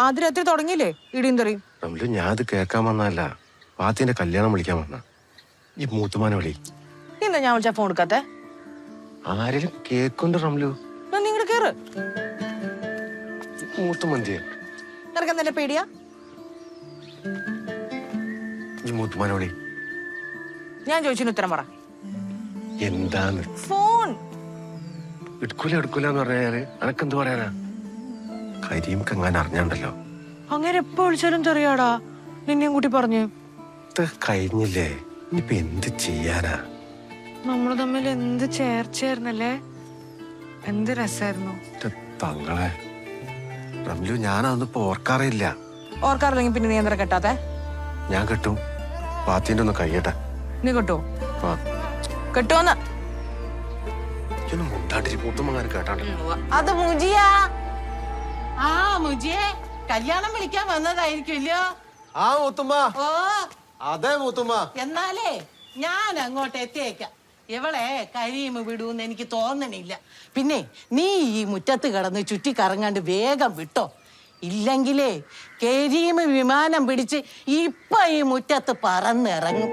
ആദ്യ രാത്രി തുടങ്ങിയില്ലേ ഇടിയും തെറിയും. റംലു ഞാൻ അത് കേൾക്കാൻ വന്നല്ല, പാത്തിന്റെ കല്യാണം വിളിക്കാൻ വന്ന. ഈ മൂത്തുമാനെ വിളി. എന്താ ഞാൻ വിളിച്ചാ ഫോൺ എടുക്കാത്തെ? ആരെങ്കിലും കേക്കുണ്ട് റംലു. നിങ്ങടെ കേറ്. മൂത്തുമന്തിയെ നിനക്കെന്നെ പേടിയാ? ഈ മൂത്തുമാനെ വിളി. ഞാൻ ചോദിച്ചതിന് ഉത്തരം പറ. എന്താന്ന്? ഫോൺ എടുക്കൂലെന്ന് പറഞ്ഞാല് അനക്കെന്ത് പറയാനാ? കരീംക്ക് എങ്ങനെ അറിഞ്ഞാണ്ടല്ലോ. അങ്ങനെ എപ്പോ വിളിച്ചാലും തെറിയാടാ. നിന്നെയും കൂട്ടി പറഞ്ഞു. ഇത് കഴിഞ്ഞില്ലേ, ഇനിയിപ്പൊ എന്ത് ചെയ്യാനാ? നമ്മള് തമ്മിൽ എന്ത് ചേർച്ചയായിരുന്നല്ലേ, എന്ത് രസായിരുന്നു. തങ്ങളെ റംലു, ഞാനതൊന്നും ഓർക്കാറില്ല. ഓർക്കാറില്ലെങ്കിൽ പിന്നെ നീ എന്താ കെട്ടാത്തെ? ഞാൻ കെട്ടും. പാത്തിന്റെ ഒന്ന് കഴിയട്ടെ. നീ കെട്ടോ? കെട്ടോന്ന് മുണ്ടാണ്ടിരി മൂത്തുമ്മങ്ങനെ കേട്ടാണ്ടല്ലോ. അത് മുജിയാ. ആ മുജിയെ കല്യാണം വിളിക്കാൻ വന്നതായിരിക്കുമല്ലോ. ആ മൂത്തുമ്മ. ഓ അതെ മൂത്തുമ്മ. എന്നാലേ ഞാൻ അങ്ങോട്ട് എത്തിയേക്കാം. ഇവളെ കഴിയുമ്പോ വിടൂന്ന് എനിക്ക് തോന്നണില്ല. പിന്നെ നീ ഈ മുറ്റത്ത് കിടന്ന് ചുറ്റി കറങ്ങാണ്ട് വേഗം വിട്ടോ. ഇല്ലെങ്കിലേ കരീം വിമാനം പിടിച്ച് ഇപ്പൊ ഈ മുറ്റത്ത് പറന്നിറങ്ങും.